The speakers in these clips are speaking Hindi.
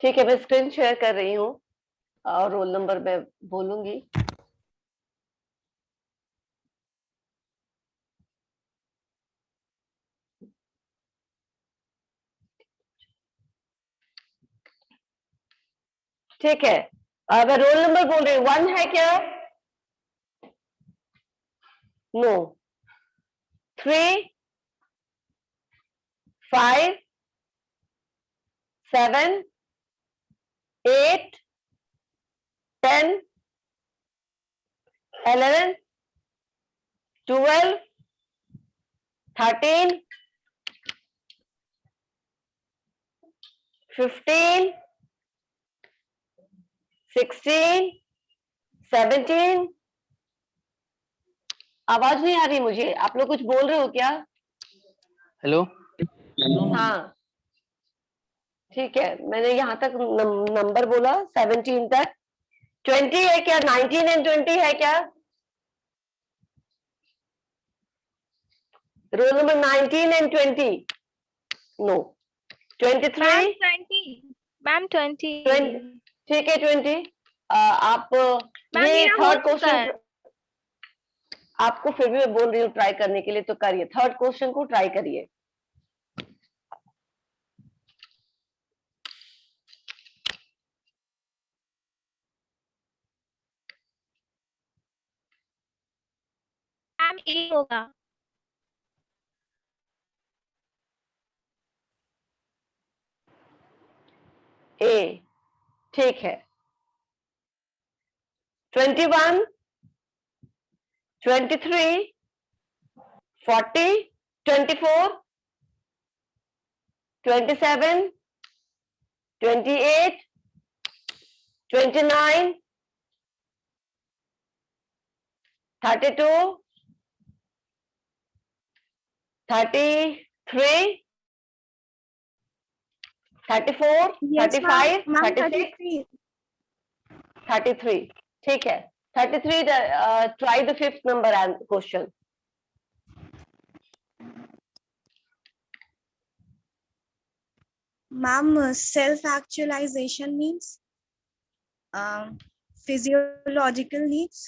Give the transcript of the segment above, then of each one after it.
ठीक है, मैं स्क्रीन शेयर कर रही हूँ और रोल नंबर मैं बोलूंगी। ठीक है, मैं रोल नंबर बोल रही हूँ। 1 है क्या? नो। 3, 5, 7, 8, 10, 11, 12, 13, 15, 16, 17। आवाज नहीं आ रही मुझे, आप लोग कुछ बोल रहे हो क्या? हेलो। हाँ ठीक है, मैंने यहाँ तक नंबर बोला 17 तक। 20 है क्या? 19 एंड 20 है क्या? Roll number 19 and 20? No. 23? Ma'am 20। ठीक है 20। आप मैम ये मेरा हो थर्ड चुका क्वेश्चन है। आपको फिर भी मैं बोल रही हूँ ट्राई करने के लिए, तो करिए, थर्ड क्वेश्चन को ट्राई करिए। मैम ए होगा। ए, ठीक है। 21, 23, 40, 24, 27, 28, 29, 32, 33, 34, Yes, 35, ma'am, 36, 33। ठीक है, 33। Try the fifth number and question. Ma'am, self-actualization means physiological needs.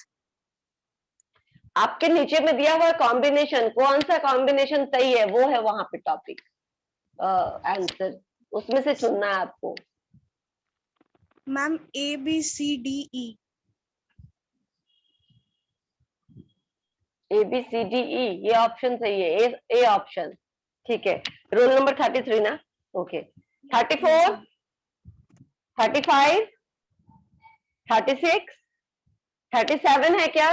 आपके नीचे में दिया हुआ कॉम्बिनेशन, कौन सा कॉम्बिनेशन सही है वो है वहां पे टॉपिक आंसर, उसमें से चुनना है आपको। Ma'am, A, B, C, D, E. A B C D E, ये ऑप्शन सही है, ए ऑप्शन। ठीक है, रोल नंबर 33 ना? ओके। 34, 35, 36, 37 है क्या?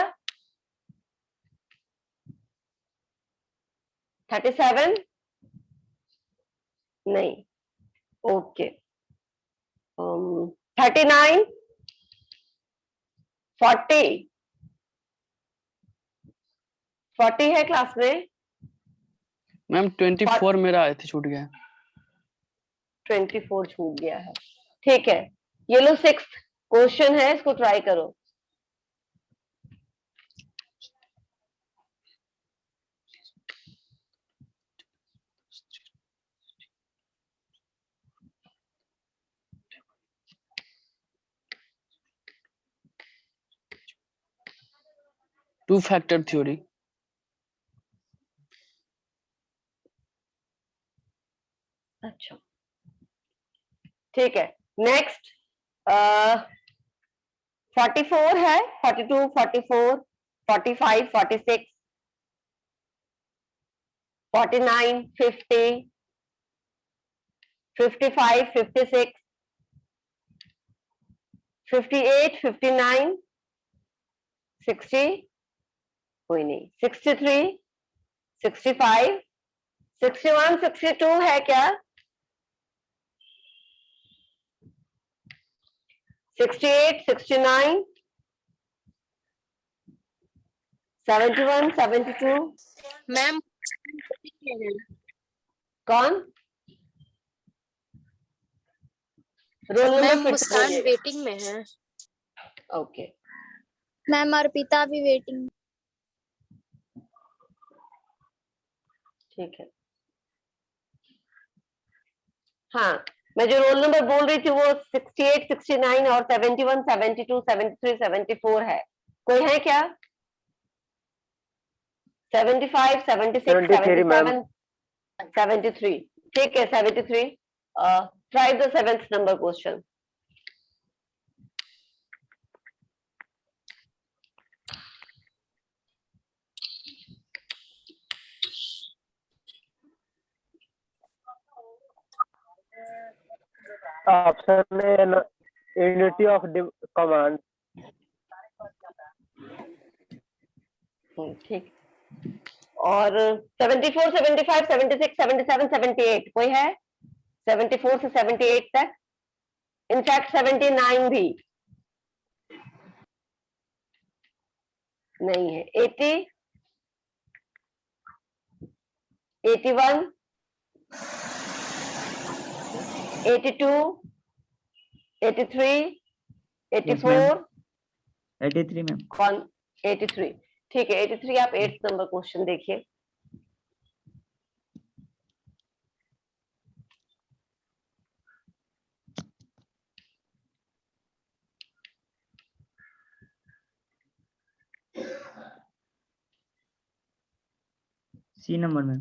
37 नहीं। ओके। 39, 40, 40 है क्लास में? मैम 24 मेरा आई थी, छूट गया। 24 छूट गया है। ठीक है, ये लो 6th क्वेश्चन है, इसको ट्राई करो। Two factor theory. अच्छा ठीक है, नेक्स्ट 44 है, 42, 44, 45, 46, 49, 50, 55, 56, 58, 59, 60, कोई नहीं, 63, 65, 61, 62 है क्या? 68, 69, 71, 72। मैम कौन? रोल मैम नंबर फिर से मुस्कान बोलिएगा। वेटिंग में है। ओके, मैम अर्पिता भी वेटिंग। ठीक है। हाँ, मैं जो रोल नंबर बोल रही थी वो 68, 69 और 71, 72, 73, 74 है। कोई है क्या? 75, 76, 77, 73। ठीक है, 73। Try the 7th number question. Option है यूनिटी ऑफ कमांड। ठीक। और 74, 75, 76, 77, 78 कोई है? 74 से 78 तक, इनफैक्ट 79 भी नहीं है। 80, 81, 82, 83, 84, 83 मैम। कौन? 83। ठीक है, 83 आप 8th नंबर क्वेश्चन देखिए। C number ma'am.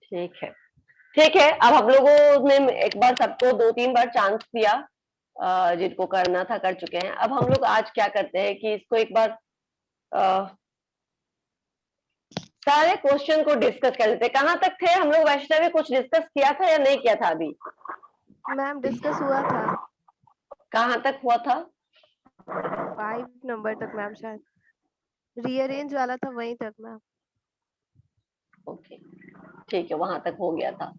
ठीक है, ठीक है। अब हम लोगों ने एक बार सबको 2-3 बार चांस दिया, जिनको करना था कर चुके हैं। अब हम लोग आज क्या करते हैं कि इसको एक बार सारे क्वेश्चन को डिस्कस कर लेते हैं। कहाँ तक थे हम लोग? वैष्णवी कुछ डिस्कस किया था या नहीं किया था अभी? मैम डिस्कस हुआ था। कहाँ तक हुआ था? 5 नंबर तक मैम, शायद रीअरेंज वाला था वहीं तक मैम। ओके, ठीक है, वहां तक हो गया था।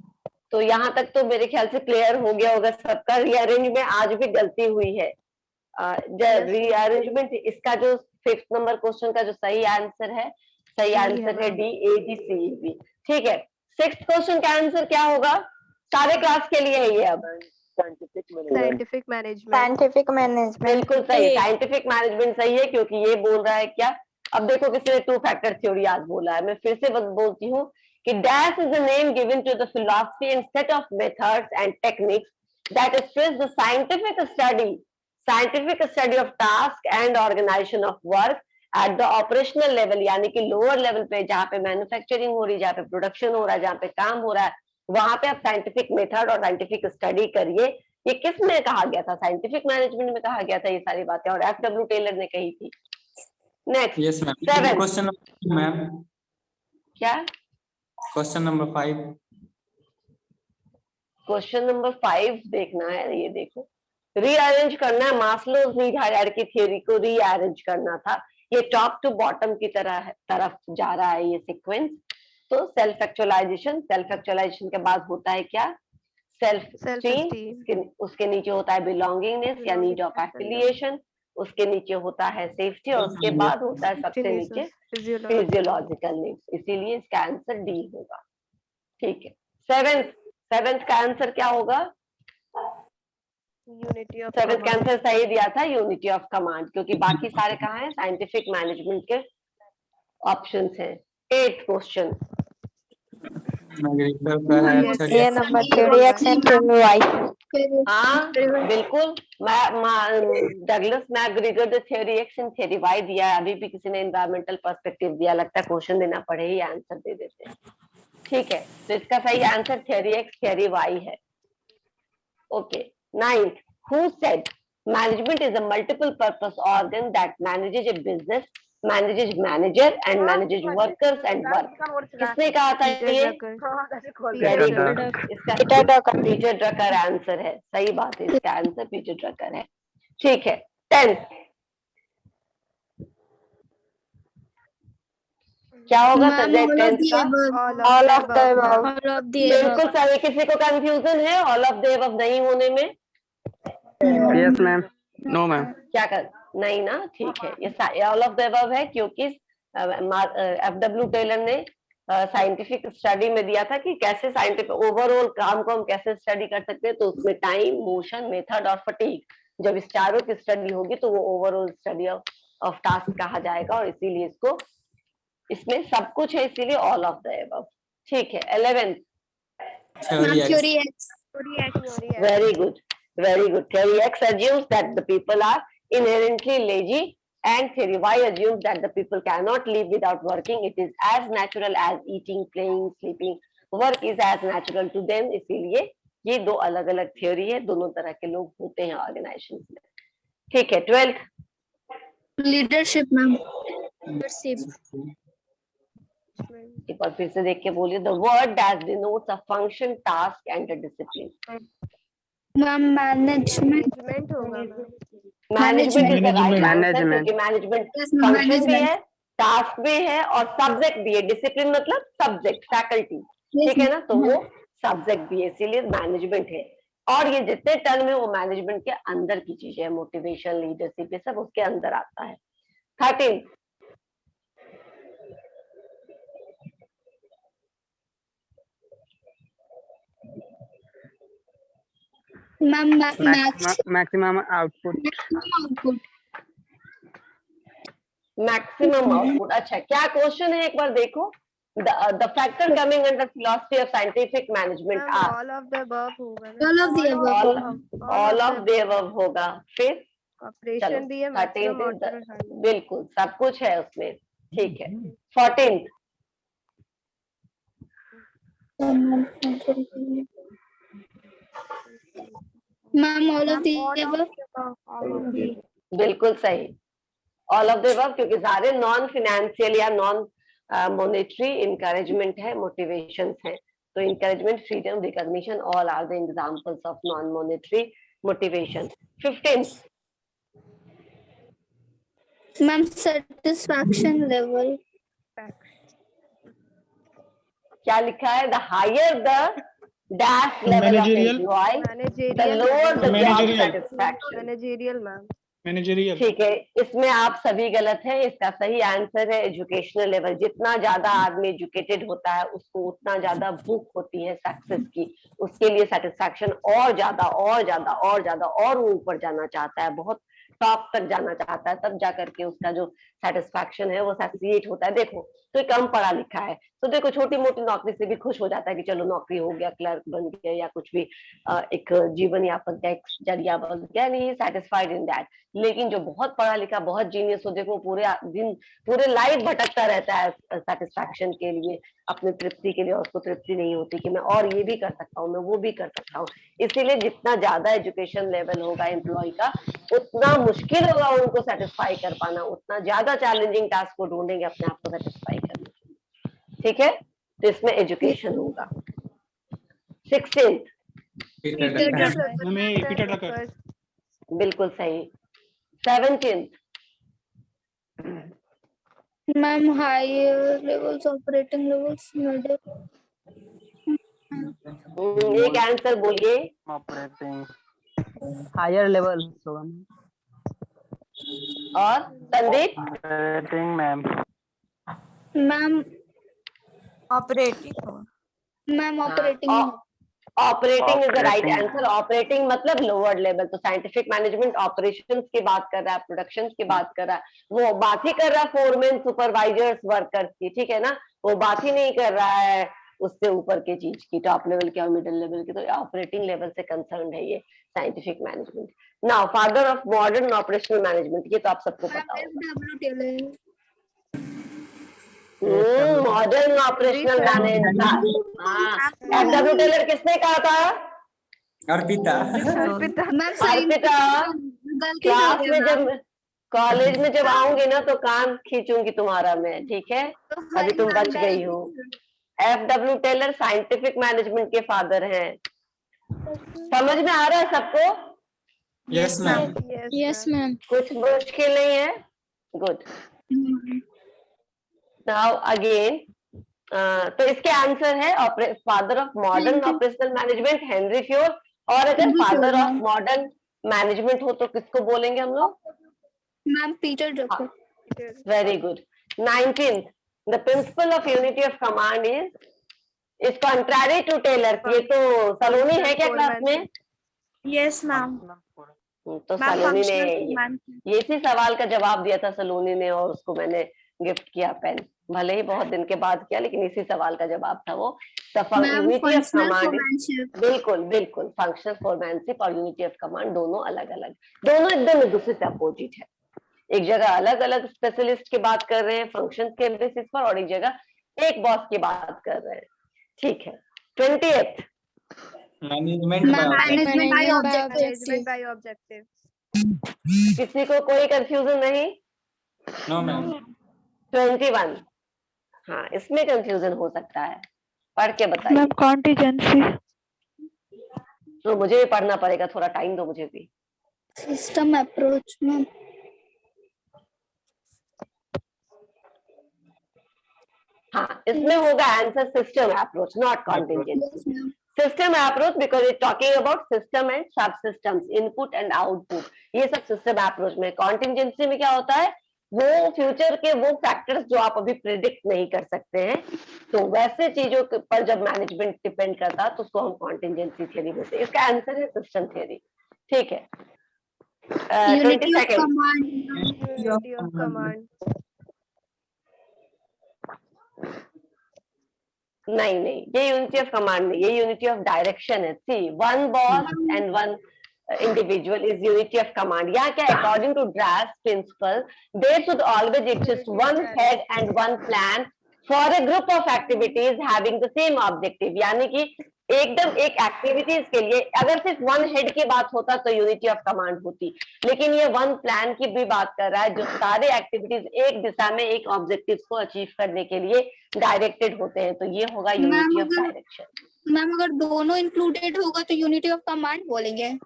तो यहाँ तक तो मेरे ख्याल से क्लियर हो गया होगा सबका। रीअरेंज में आज भी गलती हुई है। रीअरेंजमेंट, इसका जो 5th नंबर क्वेश्चन का जो सही आंसर है, सही आंसर है डी, ए, बी, सी, बी। ठीक है, 6th क्वेश्चन का आंसर क्या होगा? सारे क्लास के लिए है ये। अब साइंटिफिक मैनेजमेंट। Scientific management. बिल्कुल सही, साइंटिफिक मैनेजमेंट सही है, क्योंकि ये बोल रहा है क्या? अब देखो किसी ने 2 फैक्टर थ्योरी आज बोला है। मैं फिर से बोलती हूँ कि dash is the name given to the philosophy and set of methods and techniques that stress the scientific study of task and organisation of work at the operational level, यानी कि लोअर लेवल पे, जहाँ पे मैन्युफैक्चरिंग हो रही है, जहाँ पे प्रोडक्शन हो रहा है, जहाँ पे काम हो रहा है, वहां पे आप साइंटिफिक मेथड और साइंटिफिक स्टडी करिए। ये किस में कहा गया था? साइंटिफिक मैनेजमेंट में कहा गया था ये सारी बातें, और F.W. टेलर ने कही थी। Next, yes ma'am. 7 question ma'am, क्या? Question number 5। क्वेश्चन नंबर 5 देखना है। ये देखो, रीअरेंज करना है। मास्लोज नीड हायरार्की थ्योरी को रीअरेंज करना था। ये टॉप टू बॉटम की तरफ जा रहा है ये सीक्वेंस। तो सेल्फ एक्चुअलाइजेशन के बाद होता है क्या? Self esteem. उसके नीचे होता है बिलोंगिंगनेस या नीड ऑफ एफिलिएशन। उसके नीचे होता है सेफ्टी, और उसके बाद होता है सबसे नीचे फिजियोलॉजिकल नीड्स। इसीलिए इसका आंसर डी होगा। ठीक है, 7th का आंसर क्या होगा? यूनिटी ऑफ 7th का आंसर सही दिया था, यूनिटी ऑफ कमांड, क्योंकि बाकी सारे कहाँ हैं? साइंटिफिक मैनेजमेंट के ऑप्शंस हैं। 8th क्वेश्चन, ये number theory X and theory Y. हाँ बिल्कुल। डगलस मैकग्रेगर ने theory X and theory Y दिया है। अभी भी किसी ने एनवायरमेंटल पर्सपेक्टिव दिया, लगता है क्वेश्चन देना पड़े ही आंसर दे देते हैं। ठीक है, तो इसका सही answer theory X theory Y है। Okay, 9th, who said management is a multiple purpose organ that manages a business, manages managers and manages workers and work. किसने कहा था ये? वेरी गुड, इसका पीटर ड्रकर आंसर है। सही बात है, इसका आंसर पीटर ड्रकर है। ठीक है, 10th क्या होगा सब्जेक्ट 10th का? All of the above. बिल्कुल सही। किसी को कंफ्यूजन है ऑल ऑफ द अबव नहीं होने में? Yes ma'am. No ma'am. क्या कर? नहीं ना, ठीक है, ये ऑल ऑफ द अबव है, क्योंकि F.W. टेलर ने साइंटिफिक स्टडी में दिया था कि कैसे साइंटिफिक ओवरऑल काम को हम कैसे स्टडी कर सकते हैं। तो उसमें टाइम, मोशन, मेथड और फटीग, जब इस चारों की स्टडी होगी तो वो ओवरऑल स्टडी ऑफ टास्क कहा जाएगा, और इसीलिए इसको इसमें सब कुछ है, इसीलिए ऑल ऑफ द एबव। ठीक है। 11th, Theory X. Theory X. very good, very good. Theory X assumes that the people are inherently lazy, and theory Y assumes that the people cannot live without working. It is as natural as eating, playing, sleeping. Work is as natural to them. इसीलिए ये दो अलग अलग थ्योरी है, दोनों तरह के लोग होते हैं ऑर्गेनाइजेशन में। ठीक है। 12th, Leadership, ma'am. Leadership. एक बार फिर से देख के बोलिए। The word that denotes a function, task and a discipline. Ma'am, management. Management होगा ma'am. Management is the right answer, Management. क्योंकि मैनेजमेंट Yes, ma'am. फंक्शन भी Management. है, टास्क भी है और सब्जेक्ट भी है। डिसिप्लिन मतलब सब्जेक्ट, फैकल्टी। Yes, ठीक है ना, तो ma'am. वो सब्जेक्ट भी है, इसीलिए मैनेजमेंट है। और ये जितने टर्म है वो मैनेजमेंट के अंदर की चीजें है, मोटिवेशन, लीडरशिप, ये सब उसके अंदर आता है। 13, Ma'am, Maximum output. output. Maximum output. अच्छा, क्या क्वेश्चन है एक बार देखो। The factor coming under philosophy of scientific management ma'am are all of the above होगा ना। All of the above. All of the above होगा। फिर चलो, ऑपरेशन भी है, 13 मैक्सिमम आउटपुट। बिल्कुल सब कुछ है उसमें। ठीक है। 14th, Ma'am, all of the above. बिल्कुल सही, ऑल ऑफ द अबव, क्योंकि सारे नॉन फिनेंशियल या नॉन मॉनेटरी इंकरेजमेंट है, मोटिवेशंस है। तो encouragement, freedom, recognition, all are the examples of non monetary motivation. 15th, Ma'am, satisfaction level. क्या लिखा है? The higher the dash level of employ, the lower the job satisfaction. Managerial ma'am. Managerial. ठीक है, इसमें आप सभी गलत है। इसका सही आंसर है एजुकेशनल लेवल। जितना ज्यादा आदमी एजुकेटेड होता है उसको उतना ज्यादा भूख होती है सक्सेस की, उसके लिए सेटिस्फैक्शन और ज्यादा और ज्यादा और ज्यादा, और वो ऊपर जाना चाहता है, बहुत टॉप तक जाना चाहता है, तब जाकर के उसका जो सेटिस्फैक्शन है वो सैटिस्फाइड होता है। देखो, तो कम पढ़ा लिखा है तो देखो छोटी मोटी नौकरी से भी खुश हो जाता है कि चलो नौकरी हो गया, क्लर्क बन गया या कुछ भी, एक जीवन यापन का एक जरिया बन गया, नहीं सेटिस्फाइड इन दैट। लेकिन जो बहुत पढ़ा लिखा, बहुत जीनियस हो, देखो पूरे दिन, पूरे लाइफ भटकता रहता है सेटिस्फैक्शन के लिए, अपनी तृप्ति के लिए, और उसको तृप्ति नहीं होती कि मैं और ये भी कर सकता हूँ, मैं वो भी कर सकता हूँ। इसीलिए जितना ज्यादा एजुकेशन लेवल होगा एम्प्लॉय का, उतना मुश्किल होगा उनको सेटिस्फाई कर पाना, उतना ज्यादा चैलेंजिंग टास्क को ढूंढेंगे अपने आप को सेटिस्फाई करने। ठीक है, तो इसमें एजुकेशन होगा। 16th, बिल्कुल सही। 17th, Ma'am, higher levels, operating levels, middle. एक आंसर बोलिए। Operating. Higher level होगा। और Sandeep? Operating ma'am. Ma'am, operating ma'am, operating. Operating is the right Operating. Answer. Operating मतलब लोअर लेवल। तो साइंटिफिक मैनेजमेंट ऑपरेशंस की बात कर रहा है, प्रोडक्शन की बात कर रहा है, वो बात ही कर रहा है फोरमैन, सुपरवाइजर्स, वर्कर्स की। ठीक है ना, वो बात ही नहीं कर रहा है उससे ऊपर के चीज की, टॉप लेवल की और मिडिल लेवल की। तो ऑपरेटिंग लेवल से कंसर्न है ये scientific management. Now father of modern operational management, ये तो आप सबको पता होगा। FW Taylor. Modern operational management. हाँ, FW टेलर किसने कहा था? अर्पिता. Ma'am, अर्पिता, गलती से हो क्लास गया में ma'am. जब, कॉलेज में जब आऊंगी ना तो कान खींचूंगी तुम्हारा मैं। ठीक है, अभी तुम बच गई हो। FW टेलर साइंटिफिक मैनेजमेंट के फादर हैं। समझ में आ रहा है सबको? Yes, ma'am. Yes, ma'am. कुछ मुश्किल नहीं है। गुड। नाउ अगेन, तो इसके आंसर है father of modern operational management Henry Fayol. और अगर फादर ऑफ मॉडर्न मैनेजमेंट हो तो किसको बोलेंगे हम लोग? Ma'am, Peter Drucker. Very good. 19th, the principle of unity of command is contrary to Taylor. ये तो सलोनी है क्या क्लास में? Yes ma'am. तो सलोनी ने ये इसी सवाल का जवाब दिया था सलोनी ने, और उसको मैंने गिफ्ट किया पेन। भले ही बहुत दिन के बाद किया, लेकिन इसी सवाल का जवाब था वो। Ma'am unity of functional command, foremanship. बिल्कुल बिल्कुल, फंक्शनल फोरमैनशिप और यूनिटी ऑफ कमांड दोनों अलग अलग, दोनों एकदम एक दूसरे से अपोजिट है। एक जगह अलग अलग स्पेशलिस्ट की बात कर रहे हैं फंक्शन के बेसिस पर, और एक जगह एक बॉस की बात कर रहे हैं। ठीक है। 20th management ma'am by management by management objective. Bye objective. किसी को कोई कंफ्यूजन नहीं? No ma'am. 21, हाँ इसमें कंफ्यूजन हो सकता है, पढ़ के बताइए। कॉन्टिजेंसी। तो मुझे भी पढ़ना पड़ेगा, थोड़ा टाइम दो मुझे भी। System approach ma'am. हाँ, इसमें होगा answer system approach, not contingency. System approach because it talking about system and सब सिस्टम्स, इनपुट एंड आउटपुट, ये सब सिस्टम अप्रोच में। कॉन्टिजेंसी में क्या होता है, वो फ्यूचर के वो फैक्टर्स जो आप अभी प्रिडिक्ट नहीं कर सकते हैं, तो वैसे चीजों पर जब मैनेजमेंट डिपेंड करता है तो उसको हम कॉन्टिजेंसी थियरी बोलते हैं। इसका आंसर है सिस्टम थियरी। ठीक है। Unity of 22nd, command. Unity of command. नहीं नहीं, ये यूनिटी ऑफ कमांड नहीं, ये यूनिटी ऑफ डायरेक्शन है। C, one boss and one individual is unity of command. या क्या, according to Draft's principle, there should always exist one head and one plan for a group of activities having the same objective. यानी कि एकदम एक एक्टिविटीज के लिए अगर सिर्फ वन हेड की बात होता तो यूनिटी ऑफ कमांड होती, लेकिन ये वन प्लान की भी बात कर रहा है, जो सारे एक्टिविटीज एक दिशा में एक ऑब्जेक्टिव को अचीव करने के लिए डायरेक्टेड होते हैं, तो ये होगा यूनिटी ऑफ डायरेक्शन। मैम अगर दोनों इंक्लूडेड होगा तो यूनिटी ऑफ कमांड बोलेंगे।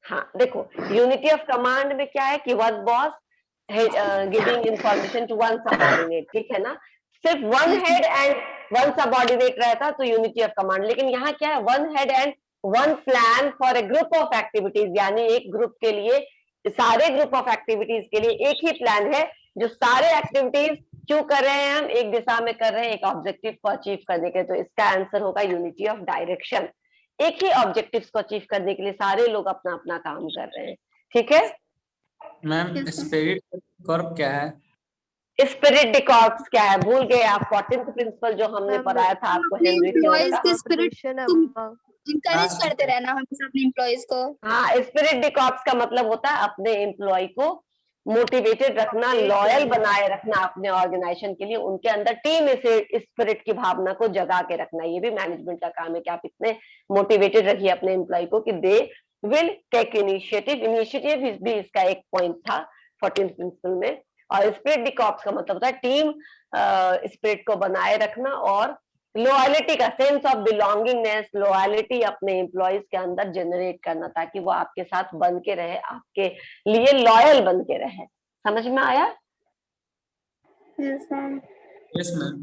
हाँ देखो, यूनिटी ऑफ कमांड में क्या है कि one boss giving information to one subordinate, ठीक है ना, सिर्फ one head and one subordinate रहता तो यूनिटी ऑफ कमांड। लेकिन यहाँ क्या है, one head and one plan for a group of activities, यानी एक ग्रुप के लिए, सारे ग्रुप ऑफ एक्टिविटीज के लिए एक ही प्लान है, जो सारे एक्टिविटीज क्यों कर रहे हैं, हम एक दिशा में कर रहे हैं, एक ऑब्जेक्टिव को अचीव करने के। तो इसका आंसर होगा यूनिटी ऑफ डायरेक्शन। एक ही ऑब्जेक्टिव्स को अचीव करने के लिए सारे लोग अपना अपना काम कर रहे हैं। ठीक है मैम, स्पिरिट कर्व क्या है? स्पिरिट डिकॉर्प्स क्या है, भूल गए आप? 14th प्रिंसिपल जो हमने पढ़ाया था आपको, हेनरी थ्योरम का। इंकरेज करते रहना हमेशा अपने एम्प्लॉइज को। हाँ, स्पिरिट डिकॉर्प्स का मतलब होता है अपने एम्प्लॉय को मोटिवेटेड रखना, लॉयल बनाए रखना अपने ऑर्गेनाइजेशन के लिए, उनके अंदर टीम स्पिरिट की भावना को जगा के रखना। ये भी मैनेजमेंट का काम है कि आप इतने मोटिवेटेड रखिए अपने एम्प्लॉय को कि they will take initiative. Initiative भी इसका एक पॉइंट था 14th प्रिंसिपल में। और स्पिरिट डिकॉर्प्स का मतलब होता है टीम स्पिरिट को बनाए रखना, और लॉयलिटी का सेंस ऑफ बिलोंगिंगनेस, लॉयलिटी अपने एम्प्लॉयज के अंदर जनरेट करना, ताकि वो आपके साथ बन के रहे, आपके लिए लॉयल बन के रहे। समझ में आया? Yes ma'am. Yes ma'am.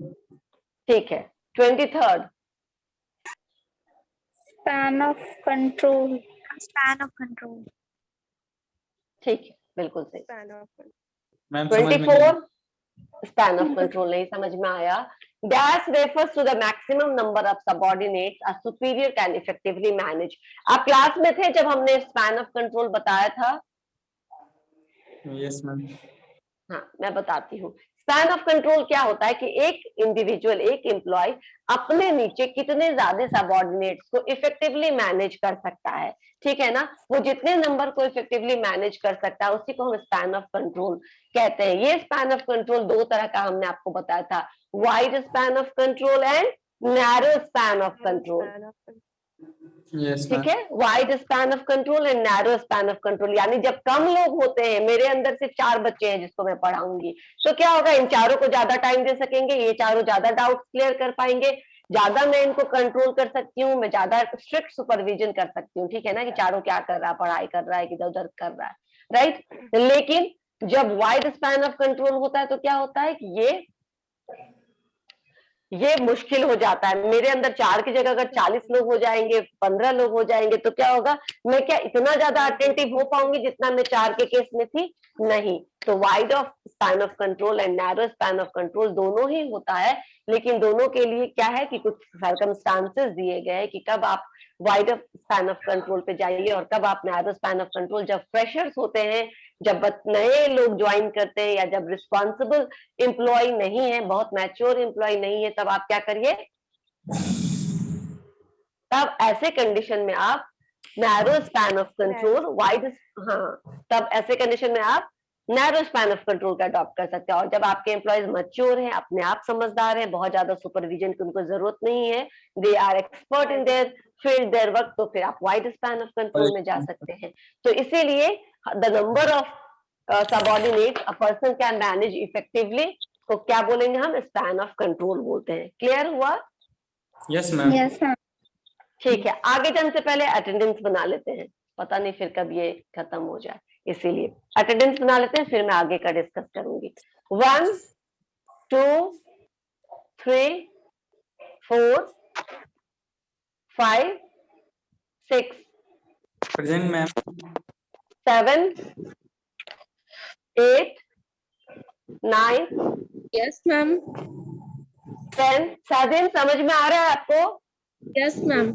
ठीक है। 23rd, span of control. Span of control. ठीक है, बिल्कुल सही। मैम 24, स्पैन ऑफ कंट्रोल नहीं समझ में आया। Dash refers to the maximum number of subordinates a superior can effectively manage. आप क्लास में थे जब हमने स्पैन ऑफ कंट्रोल बताया था? Yes ma'am. हाँ, मैं बताती हूँ। स्पैन ऑफ कंट्रोल क्या होता है कि एक इंडिविजुअल, एक एम्प्लॉय अपने नीचे कितने ज्यादा सबऑर्डिनेट्स को इफेक्टिवली मैनेज कर सकता है। ठीक है ना, वो जितने नंबर को इफेक्टिवली मैनेज कर सकता है उसी को हम स्पैन ऑफ कंट्रोल कहते हैं। ये स्पैन ऑफ कंट्रोल दो तरह का हमने आपको बताया था, wide span of control and narrow span of control. Yes ठीक है, wide span of control and narrow span of control. यानी जब कम लोग होते हैं, मेरे अंदर सिर्फ 4 बच्चे हैं जिसको मैं पढ़ाऊंगी, तो क्या होगा, इन चारों को ज्यादा टाइम दे सकेंगे, ये चारों ज्यादा डाउट क्लियर कर पाएंगे, ज्यादा मैं इनको कंट्रोल कर सकती हूँ, मैं ज्यादा स्ट्रिक्ट सुपरविजन कर सकती हूँ। ठीक है ना, कि चारों क्या कर रहा है, पढ़ाई कर रहा है कि इधर उधर कर रहा है, राइट। लेकिन जब वाइड स्पैन ऑफ कंट्रोल होता है तो क्या होता है कि ये मुश्किल हो जाता है। मेरे अंदर 4 की जगह अगर 40 लोग हो जाएंगे, 15 लोग हो जाएंगे, तो क्या होगा, मैं क्या इतना ज्यादा अटेंटिव हो पाऊंगी जितना मैं 4 के केस में थी? नहीं। तो wide of span of control and narrow span of control दोनों ही होता है, लेकिन दोनों के लिए क्या है कि कुछ सर्कमस्टांसेस दिए गए हैं कि कब आप wide of span of control पे जाइए और कब आप नैरो स्पैन ऑफ कंट्रोल। जब फ्रेशर्स होते हैं जब नए लोग ज्वाइन करते हैं या जब रिस्पॉन्सिबल एम्प्लॉय नहीं है, बहुत मैच्योर एम्प्लॉय नहीं है, तब आप क्या करिए, तब ऐसे कंडीशन में आप narrow span of control wide, हाँ, तब ऐसे कंडीशन में आप नैरो स्पैन ऑफ कंट्रोल का अडॉप्ट कर सकते हैं। और जब आपके एम्प्लॉयज मैच्योर हैं, अपने आप समझदार हैं, बहुत ज्यादा सुपरविजन की उनको जरूरत नहीं है, they are expert in their field, their work, तो फिर आप वाइड स्पैन ऑफ कंट्रोल में जा सकते हैं। तो इसीलिए the number of subordinate a person can manage effectively को क्या बोलेंगे हम, स्पैन ऑफ कंट्रोल बोलते हैं। क्लियर हुआ? Yes, ma'am. Yes, ma'am. ठीक है, आगे जाने से पहले अटेंडेंस बना लेते हैं, पता नहीं फिर कब ये खत्म हो जाए, इसीलिए अटेंडेंस बना लेते हैं, फिर मैं आगे का डिस्कस करूंगी। 1 2 3 4 5 6 Present, ma'am. 7 8 9 Yes, ma'am. 10। साजिन समझ में आ रहा है आपको? Yes, ma'am.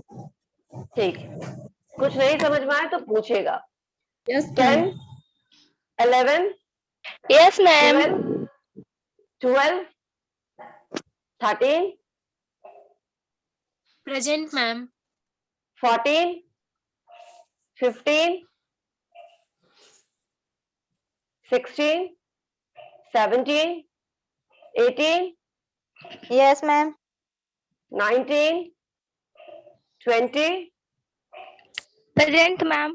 ठीक, कुछ नहीं समझ में आए तो पूछेगा। Yes, 10 11 Yes, ma'am. 12 13 Present, ma'am. 14 15 16 17 18 Yes, ma'am. 19 20 Present, ma'am.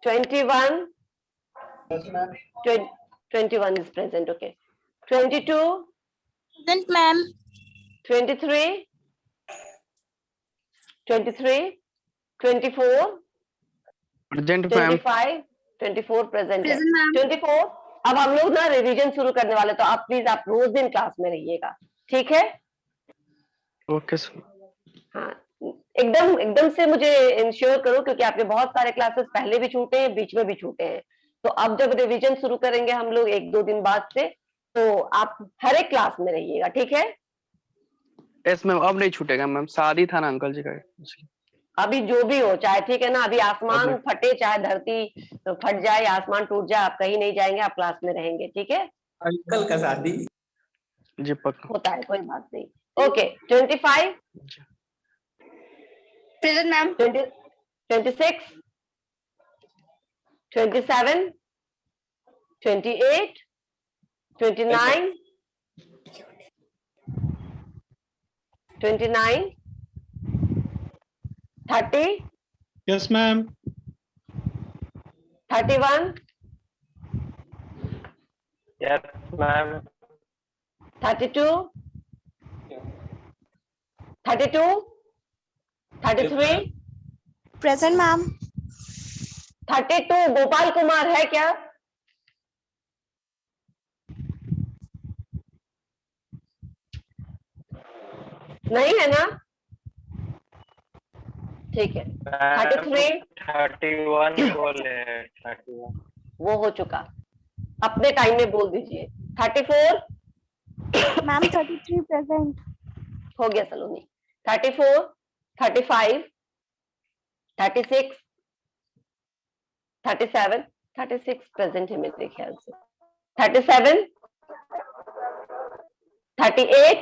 21 21 is present, okay. 22 Present, ma'am. 23 24 present ma'am. 24 present है। Present, ma'am. 24। अब हम लोग ना रिवीजन शुरू करने वाले, तो आप प्लीज आप रोज दिन क्लास में रहिएगा, ठीक है? Okay sir. हाँ, एकदम से मुझे इंश्योर करो, क्योंकि आपके बहुत सारे क्लासेस पहले भी छूटे हैं, बीच में भी छूटे हैं। तो अब जब रिवीजन शुरू करेंगे हम लोग 1-2 दिन बाद से, तो आप हर एक क्लास में रहिएगा, ठीक है? यस मैम, अब नहीं छूटेगा मैम, शादी था ना अंकल जी का। अभी जो भी हो, चाहे ठीक है ना, अभी आसमान अभी- फटे, चाहे धरती तो फट जाए, आसमान टूट जाए, आप कहीं नहीं जाएंगे, आप क्लास में रहेंगे, ठीक है? अंकल का शादी। जी पक्का। होता है, कोई बात नहीं। Okay, 25 Present, ma'am. 26 27 28 29 29 30 Yes, ma'am. 31 Yes, ma'am. 32 32 33 Present, ma'am. 32 Gopal Kumar है क्या? नहीं है ना? ठीक है। 33 31 बोले 31। वो हो चुका, अपने टाइम में बोल दीजिए। 34 Ma'am, 33 present. हो गया सलोनी। 34 35 36 37 36 प्रेजेंट है मेरे ख्याल से। 37 38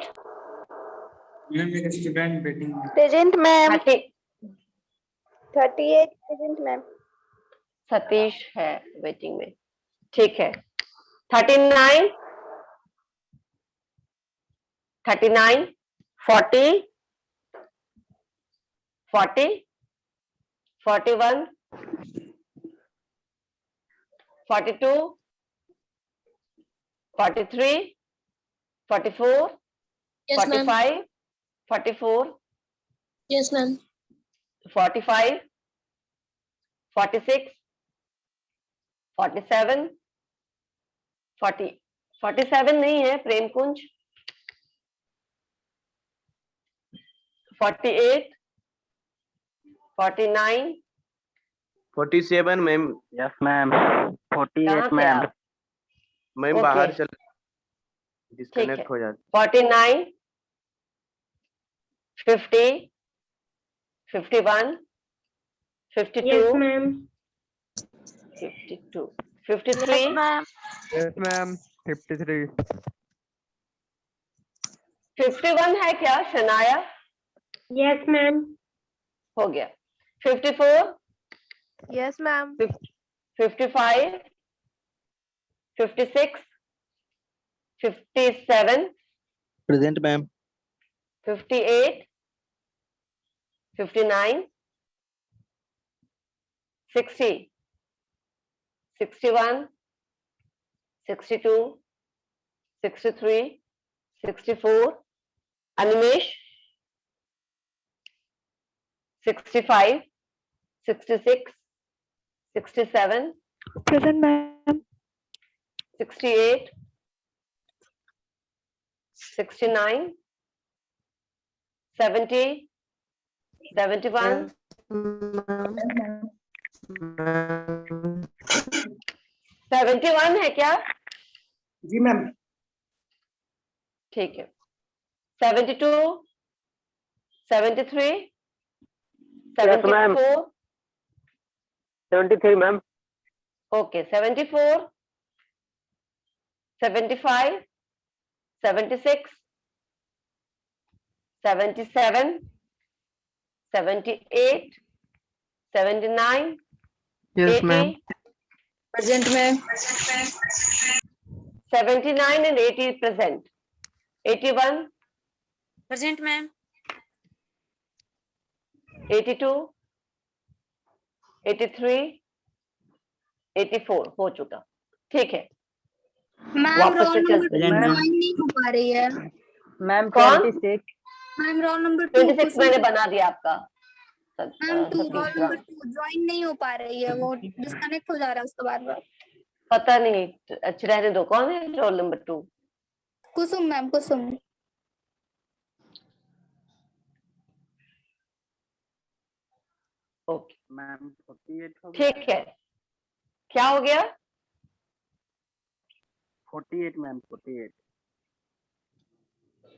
मैम एक स्टूडेंट वेटिंग में। Present, ma'am. 30 38 present, ma'am. Satish है वेटिंग में, ठीक है। 39 39 40 40 41 42 43 44 Yes, ma'am. 45 44 Yes, ma'am. 45 46 47 40 47 नहीं है प्रेम कुंज। 48 49 47 मैम। Yes, ma'am. कहाँ 48, से ma'am. आप? Ma'am Okay. बाहर चल ठीक डिस्कनेक्ट है। हो जाता। 49 50 51 52 ma'am. 52 53 Yes, ma'am. 53. 51 है क्या शनाया? Yes, ma'am. हो गया। 54 Yes, ma'am. 55 56 57 Present, ma'am. 58 59 60 61 62 63 64 Animesh 65 66 67 Present, ma'am. 68 69 70 71 71 है क्या? जी मैम। ठीक है। 72 73 Yes, ma'am. 74 73, ma'am. okay 74 75 76 77 78 79 Yes, 80 ma'am. Present, ma'am. 79 and 80 present. 81 Present, ma'am. 82 83 84 हो चुका। ठीक है, मैम वापस रोल से नंबर चलते हैं। ज्वाइन नहीं हो पा रही है। मैम कौन? 26 मैम रोल नंबर 26 मैंने बना दिया आपका। Ma'am role Satish number Rao. 2 join नहीं हो पा रही है, वो डिस्कनेक्ट हो जा रहा है उसके बाद बार। पता नहीं, अच्छा रहने दो। कौन है रोल नंबर 2? कुसुम मैम, कुसुम। ओके मैम 48 हो गया। ठीक है, क्या हो गया? 48 मैम 48।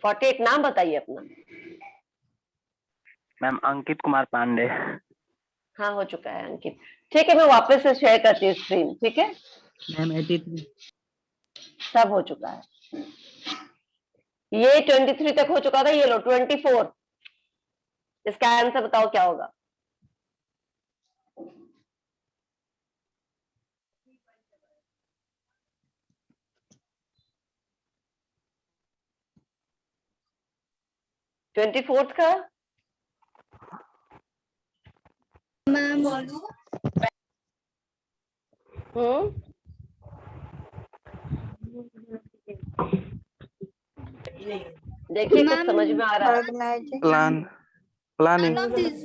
48 नाम बताइए अपना। मैम अंकित कुमार पांडे। हाँ हो चुका है अंकित। ठीक है, मैं वापस से शेयर करती हूँ स्क्रीन। ठीक है, मैम 83 सब हो चुका है। ये 23 तक हो चुका था, ये लो 24। इसका आंसर बताओ क्या होगा? ट्वेंटी फोर्थ का मैम देखिए कुछ मैम समझ में आ रहा है? Planning. none of these।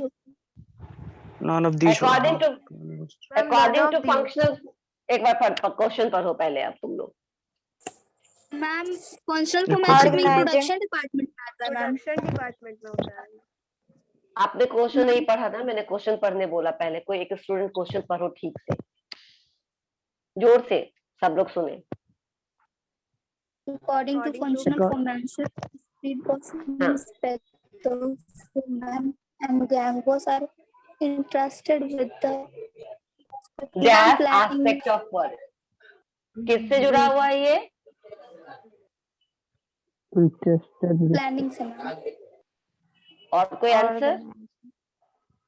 None of these. According to None of these। Functional. एक बार क्वेश्चन पढ़ो पहले आप तुम लोग। मैम फंक्शनल ये फॉर्मेशन में Organizing। प्रोडक्शन डिपार्टमेंट में आता है मैम। प्रोडक्शन डिपार्टमेंट में होता है। आपने क्वेश्चन नहीं पढ़ा था, मैंने क्वेश्चन पढ़ने बोला पहले। कोई एक स्टूडेंट क्वेश्चन पढ़ो ठीक से, जोर से, सब लोग सुने। According to functional formation, speed boss, and gang boss are interested with the dash planning aspect of work किससे जुड़ा हुआ है ये? planning से मैम। और कोई आंसर?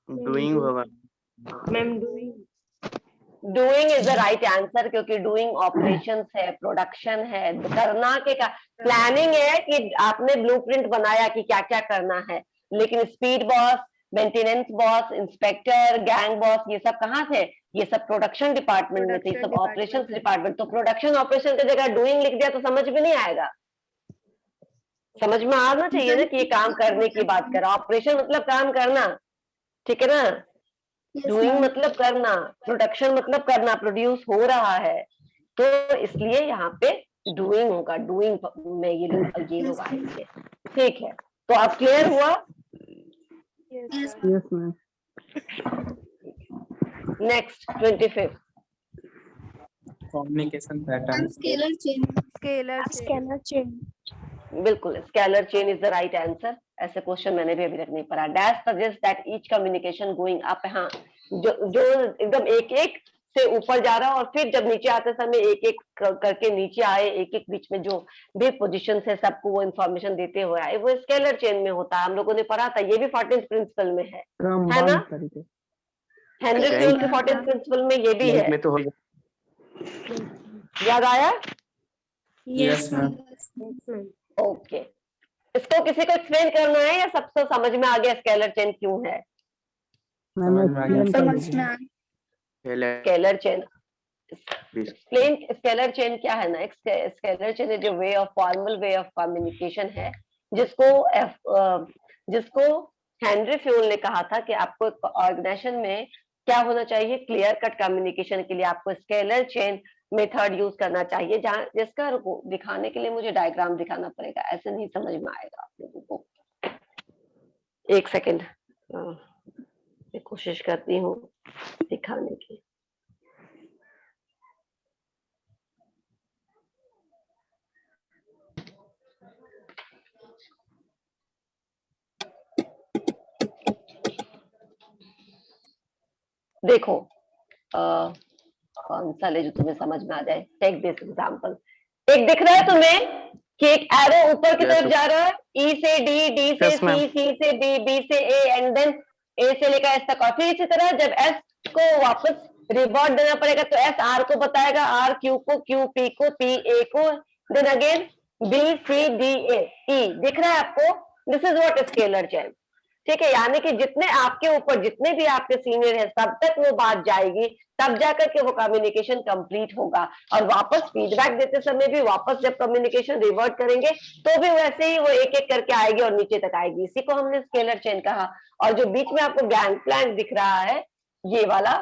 Doing होगा। Doing is the right answer, क्योंकि डूइंग ऑपरेशंस है, प्रोडक्शन है, करना के का प्लानिंग है कि आपने ब्लूप्रिंट बनाया कि क्या क्या करना है। लेकिन speed boss, maintenance boss, inspector, gang boss, ये सब कहाँ थे? ये सब प्रोडक्शन डिपार्टमेंट में थे, ये सब ऑपरेशंस डिपार्टमेंट। तो प्रोडक्शन ऑपरेशन की जगह डूइंग लिख दिया तो समझ में नहीं आएगा। समझ में आना चाहिए ना कि ये काम करने की बात कर रहा। ऑपरेशन मतलब काम करना, ठीक है ना? डूइंग मतलब करना, प्रोडक्शन मतलब करना, प्रोड्यूस हो रहा है, तो इसलिए यहाँ पे डूइंग होगा। डूइंग में ये लोग आएंगे। ठीक है, तो आप क्लियर हुआ? Yes, Yes, ma'am. Next 25। communication ma'am pattern. Scalar chain. Scalar chain. बिल्कुल, scalar chain is the right answer. ऐसे क्वेश्चन मैंने भी अभी तक नहीं पढ़ा। Dash suggest that each communication going up. हाँ, जो एकदम एक एक से ऊपर जा रहा है और फिर जब नीचे आते समय एक एक करके नीचे आए, एक एक बीच में जो भी पोजीशन है सबको वो इन्फॉर्मेशन देते हुए आए, वो स्केलर चेन में होता है। हम लोगों ने पढ़ा था, ये भी 14th प्रिंसिपल में है ना? हेनरी फ्यूल के 14th प्रिंसिपल में ये भी है, में तो होगा। याद आया? Yes ma'am. ओके, इसको किसी को एक्सप्लेन करना है या सबको समझ में आ गया स्केलर चेन क्यों है? समझ में आ scalar chain, explain scalar chain क्या है ना? Scalar chain is way of formal way of communication है जिसको हेनरी फ्यूल ने कहा था कि आपको ऑर्गेनाइजेशन में क्या होना चाहिए, क्लियर कट कम्युनिकेशन के लिए आपको स्केलर चेन मेथड यूज करना चाहिए, जहां जिसका दिखाने के लिए मुझे डायग्राम दिखाना पड़ेगा, ऐसे नहीं समझ में आएगा आप लोगों को। एक सेकेंड, मैं कोशिश करती हूँ दिखाने की। देखो कौन सा ले जो तुम्हें समझ में आ जाए। टेक दिस एग्जांपल, एक दिख रहा है तुम्हें कि एक एरो ऊपर की तरफ जा रहा है, ई से डी, डी से Yes, ma'am. सी, सी से बी, बी से ए एंड देन ए से लेकर एस तक। और फिर इसी तरह जब एस को वापस रिवर्ट देना पड़ेगा तो एस आर को बताएगा, आर क्यू को, क्यू पी को, पी ए को, then again B C D A E. दिख रहा है आपको? This is what scalar chain. ठीक है, यानी कि जितने आपके ऊपर जितने भी आपके सीनियर है सब तक वो बात जाएगी, तब जाकर के वो कम्युनिकेशन कंप्लीट होगा। और वापस फीडबैक देते समय भी वापस जब कम्युनिकेशन रिवर्ट करेंगे तो भी वैसे ही वो एक एक करके आएगी और नीचे तक आएगी। इसी को हमने स्केलर चेन कहा। और जो बीच में आपको गैंग प्लैंक दिख रहा है, ये वाला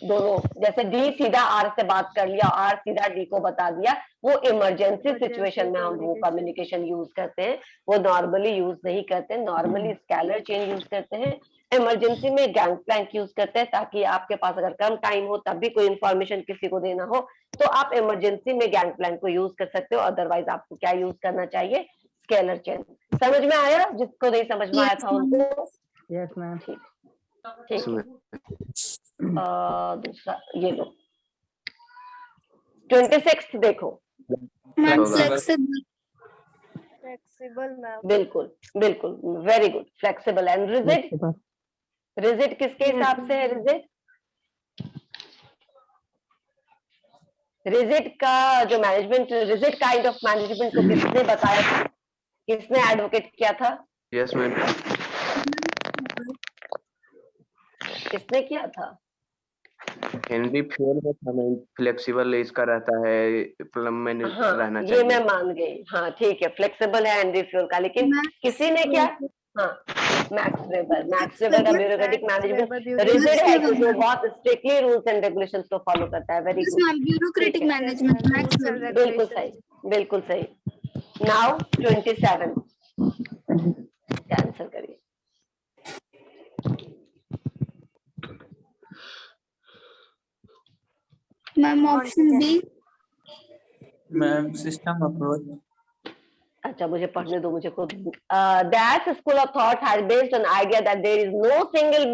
दोनों, जैसे डी सीधा आर से बात कर लिया, आर सीधा डी को बता दिया, वो इमरजेंसी सिचुएशन में हम वो कम्युनिकेशन यूज करते हैं, वो नॉर्मली यूज नहीं करते। नॉर्मली स्केलर चेन यूज करते हैं, इमरजेंसी में गैंग प्लैंक यूज करते हैं, ताकि आपके पास अगर कम टाइम हो तब भी कोई इन्फॉर्मेशन किसी को देना हो तो आप इमरजेंसी में गैंग प्लैंक को यूज कर सकते हो। अदरवाइज आपको क्या यूज करना चाहिए? Scalar chain. समझ में आया? जिसको नहीं समझ में आया था उनको? Yes ma'am. ठीक है। दूसरा ये लो 26 देखो। मैम होगा। फ्लेक्सिबल। Flexible ma'am. बिल्कुल बिल्कुल, very good, flexible. And rigid, rigid किसके हिसाब से है? रिजिड का जो management, rigid kind of management को किसने बताया था, किसने एडवोकेट किया था? Yes ma'am. किसने किया था? हेनरी फ्यूल में था मैम, फ्लेक्सिबल इसका रहता है, प्लम में हाँ, रहना ये चाहिए। मैं मान गई। हाँ ठीक है, फ्लेक्सिबल है एंडी फ्यूल का, लेकिन किसी ने क्या? हाँ, मैक्स वेबर का ब्यूरोक्रेटिक मैनेजमेंट रिजिड है क्योंकि वो बहुत स्ट्रिक्टली रूल्स एंड रेगुलेशंस को फॉलो करता है। Very good, bureaucratic management Max. बिल्कुल सही, बिल्कुल सही। नाउ 27 आंसर करिए। Ma'am option B. Ma'am system approach. अच्छा, मुझे पढ़ने दो, मुझे खुद। That school of thought has based on idea that there is no single